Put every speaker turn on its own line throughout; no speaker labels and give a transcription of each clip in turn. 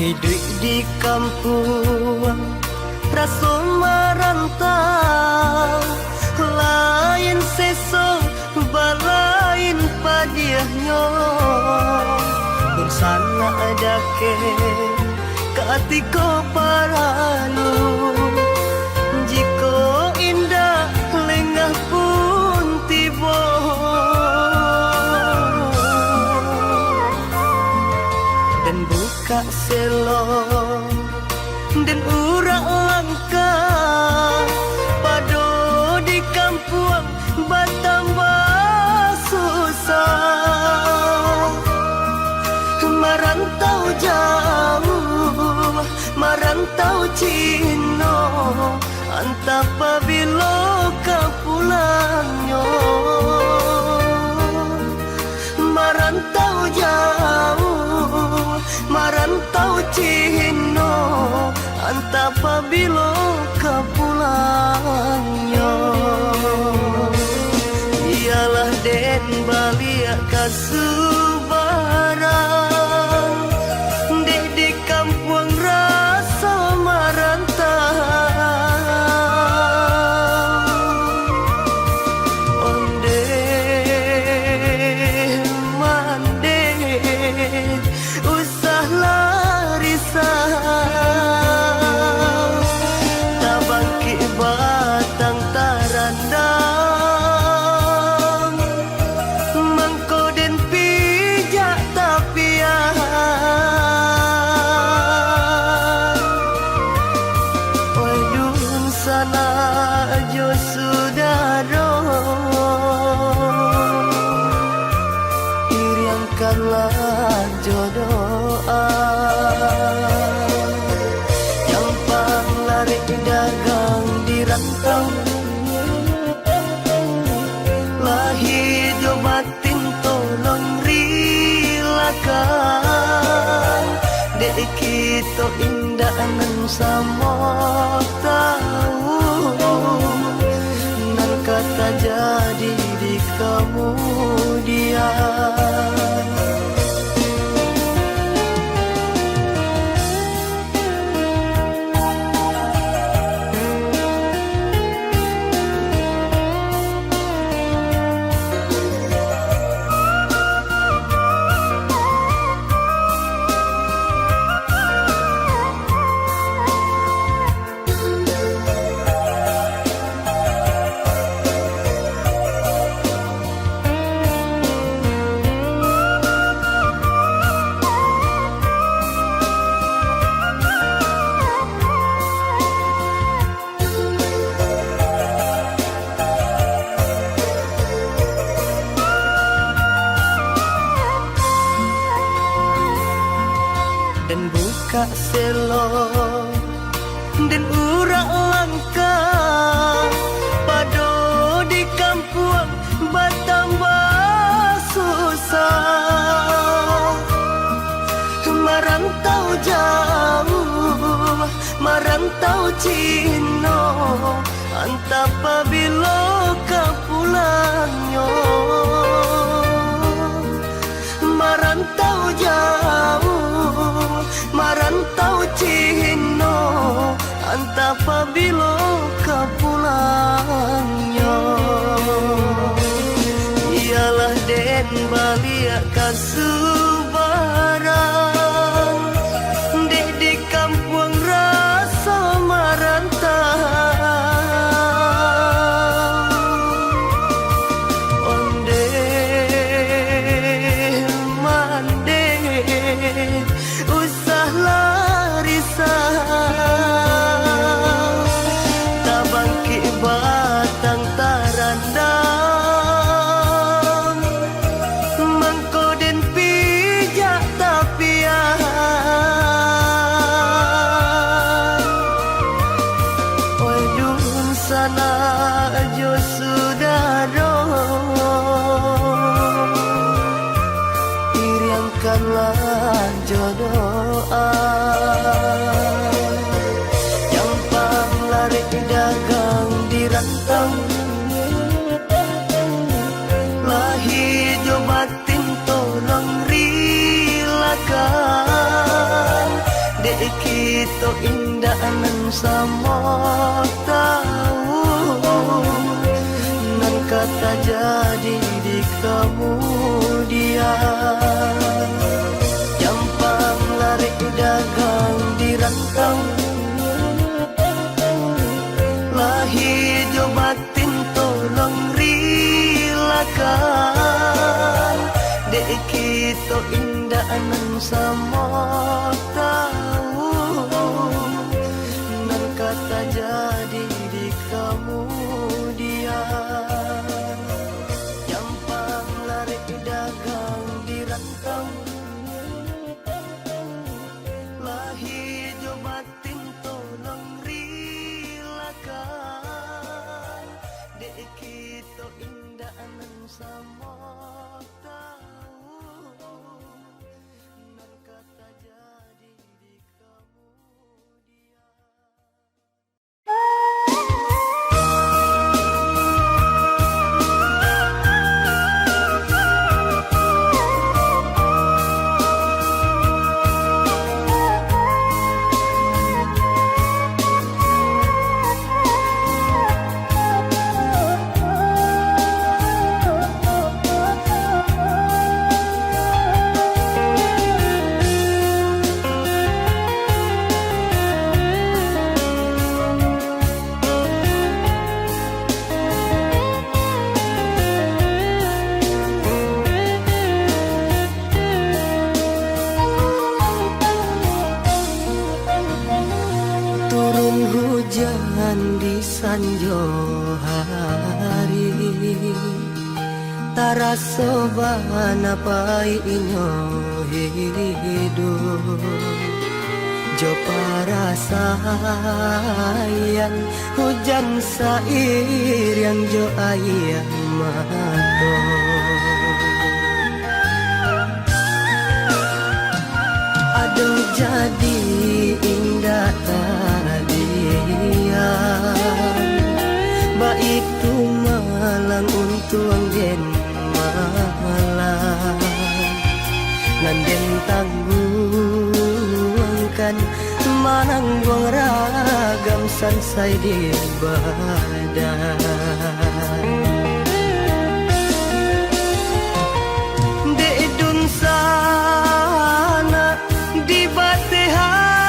Hidup di kampung rasa merantau, lain sesong balain padiahnya. Bersana adake ketika paranu, jika indah lengah pun tiba. Dan buka selong dan urak langka pado di kampung bertambah susah. Merantau jauh, merantau Cina, entah apabila kau pulangnya. Merantau jauh, merantau Cina, entah apabila kau pulangnya. Ialah den balik kasubaran, dek di kampung rasa merantau. Onde mande usah larisau, tak bangkit batang tarandang, mangko den pijak tapian. Waduh sana jo sudaro, iriangkanlah jodoa. Jampang lari dagang di rantau, lahir jo batin tolong rilakan. Dek kita indah nan sama tahu, nan kata jadi di kemudian. Dan buka selong dan urak langka pado di kampung bertambah susah. Merantau jauh, merantau Cina, entah apabila kau pulangnya. Merantau jauh, merantau Cina, entah apabila kau pulangnya. Ialah den balik kasubaran, dek di kampung rasa merantau. Onde mande usah larisau, tak bangkit batang tarandang, mangko den pijak tapian. Waduh sana jo sudaro, iriangkanlah jodoa. Jampang lari dagang di rantau, lahir jo batin tolong rilakan. kita indah nan sama tahu nan kata jadi di kemudian gampang lari dagang di rantau lahir jo batin tolong rilakan dek kita indah nan sama tahu nan kata jadi di kemudian gampang lari dagang di rantau lahir jo batin tolong rilakan dek kita indah nan sama tahu nan kata jadi di kemudian. Turun hujan di sanjo hari taraso bana pai inyo hidup jo para sayang hujan sair yang jo ayam mato aduh jadi indah baik tu malang untung den malang nanden tangguangkan mananggong ragam sansai di badan de dun sana di batehan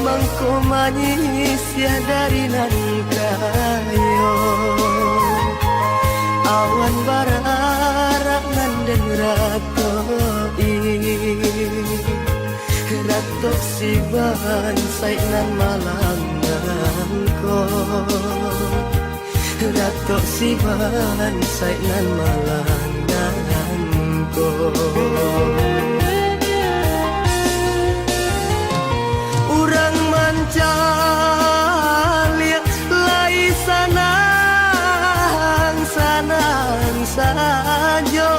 mangko manis ya dari nan kayo awan bararak nan den ratoi ratok siban sai nan malanganko ratok siban sai nan malanganko urang mancalia lai sanang sajo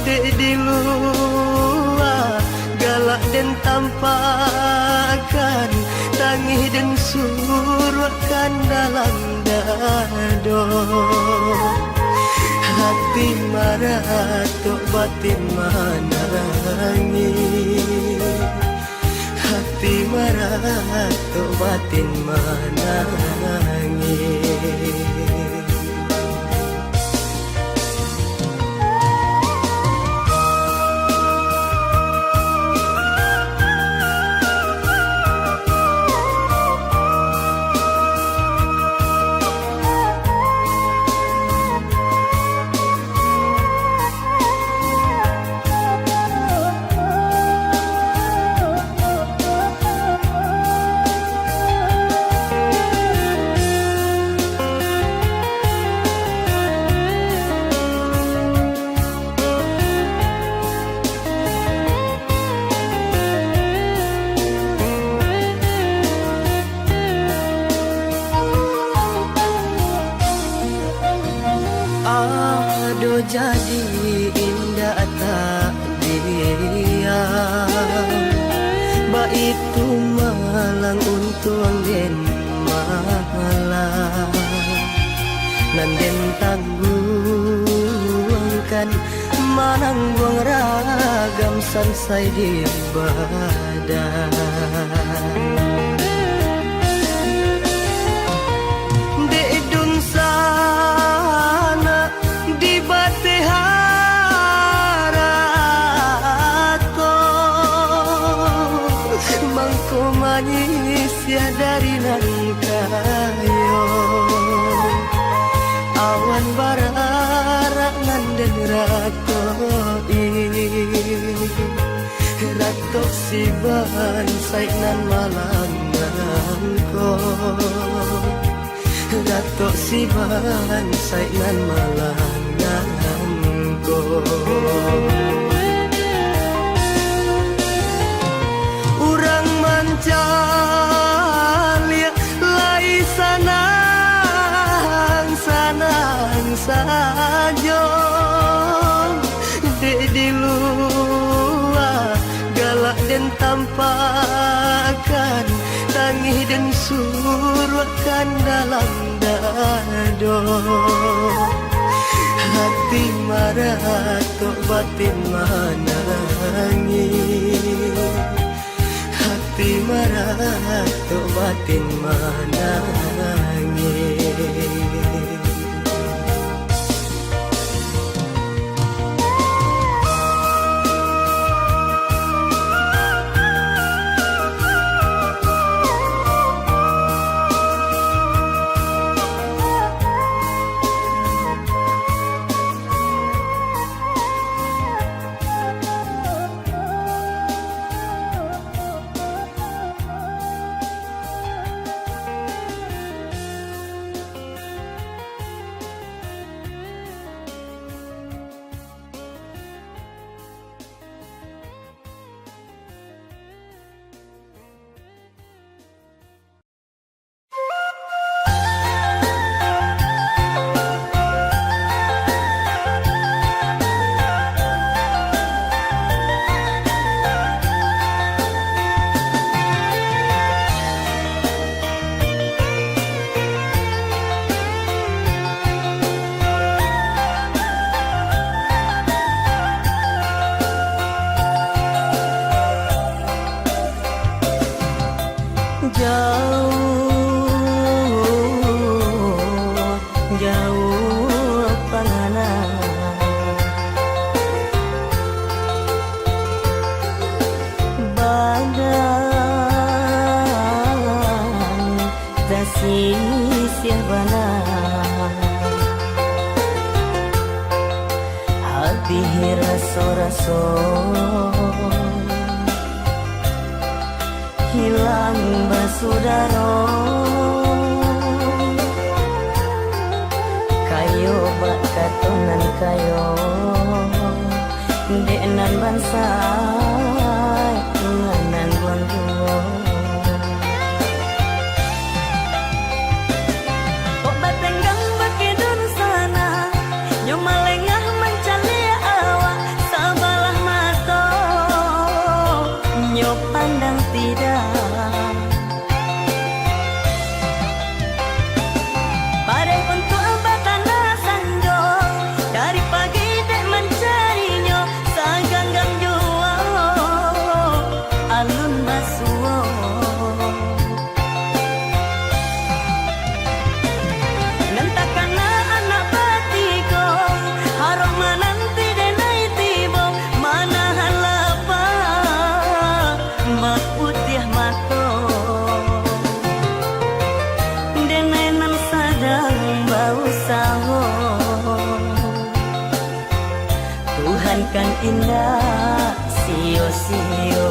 dek di luar galak dan tampakan tangih dan surutkan dalam dado hati marah tok batin manangis hati marah tok batin manangis Aduh jadi indah tak diam baik tu malang untung den malang nan den tangguangkan manang buang ragam sansai di badan. Di dun sana di bateharato mangko manis ya dari nan kayo awan bararak nanden rato si bansai nan malangan ko rato si bansai nan malangan ko urang mancalia lai sanang sajo di luar galak dan tampakan tangih dan surutkan dalam dado hati marah tok batin manangis hati marah tok batin manangis. Jauh panganan badan tasisir bana hati raso-raso hilang basudaro kayo bak katonan kayo denan bansai nganan gondwo kok batenggang bakidun sana nyomalengah mencalia awak sabalah mato nyo pandang tidak padai untuk batana sanjo dari pagi dek mencarinya saganggang jua alun basuo nentakana anak batiko harong mananti denai tibo mana halapa mak putih mato denenan sadang bau sawo Tuhan kan indah sio-sio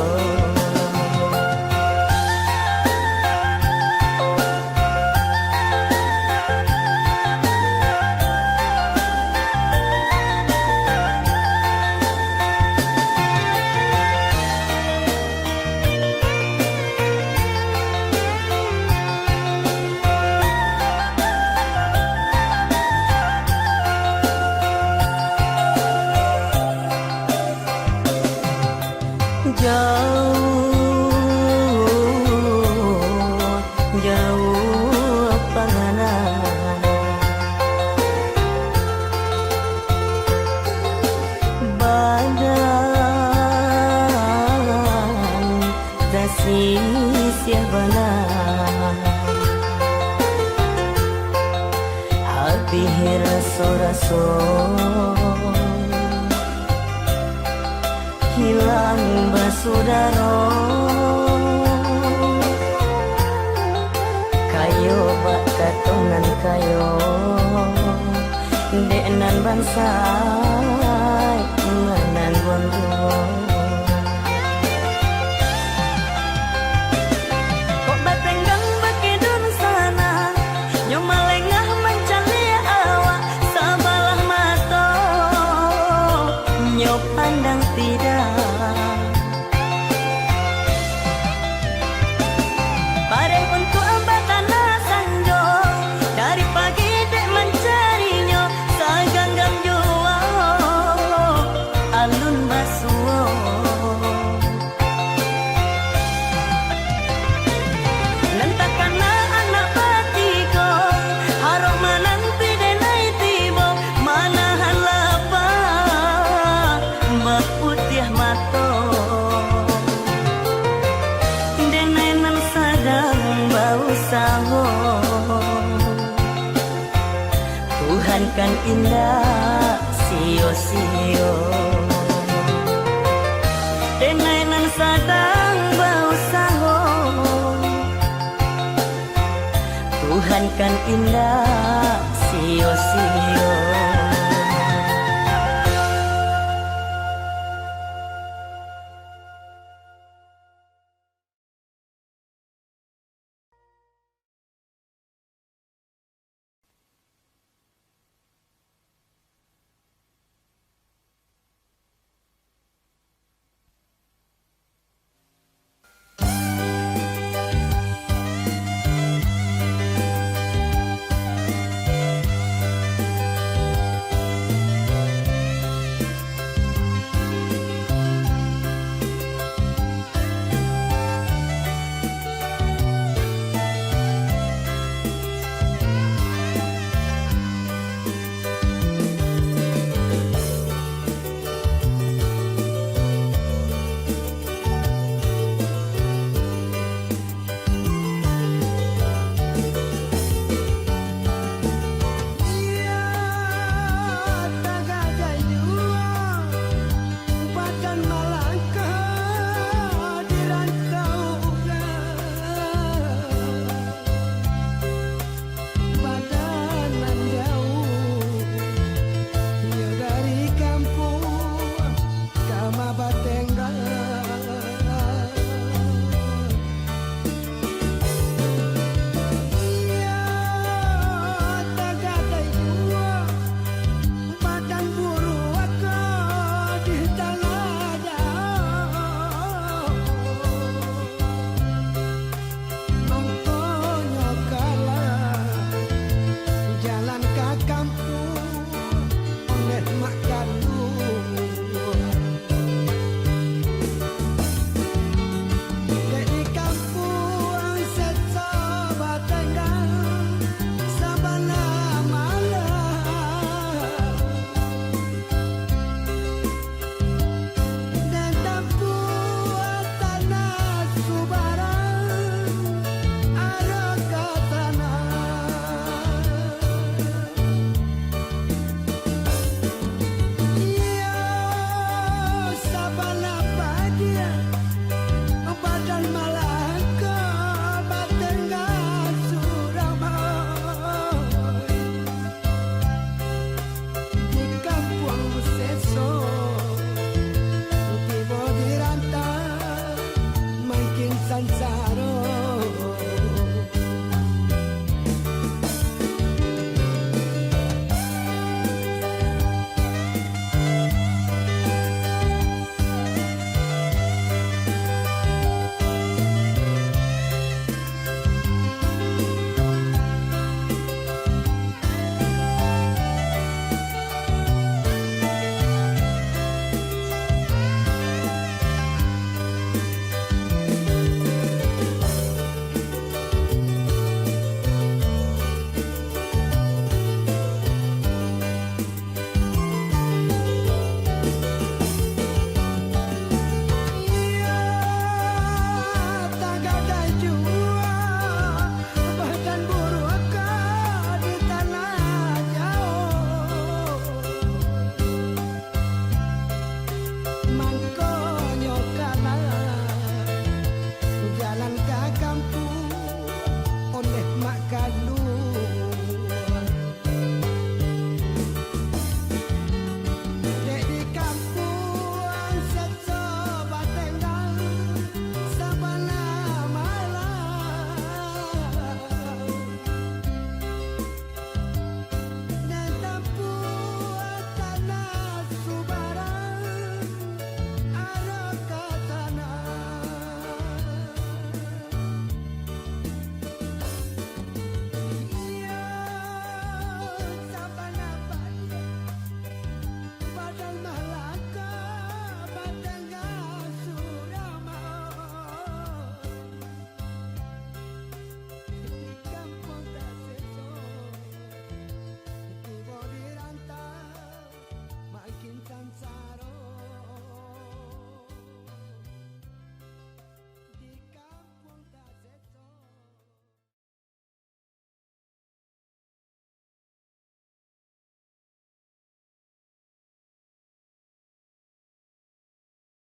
jauh baso, hilang basudaro, kayo bak katongan kayo, denan bansai menan bonro. Kok batenggang bakidun sana, nyomalengah mencali awak sabalah mato, nyo pandang tidak. Bareng untuk ambatana sanjo, dari pagi dek mencarinya, saganggam jua alun basuo. Nantakana anak batiko, harok menanti denai tibo, manahan lapa, baputiah mato. Denai nan sadang bau saho, Tuhan kan indah sio-sio. Denai nan sadang bau saho, Tuhan kan indah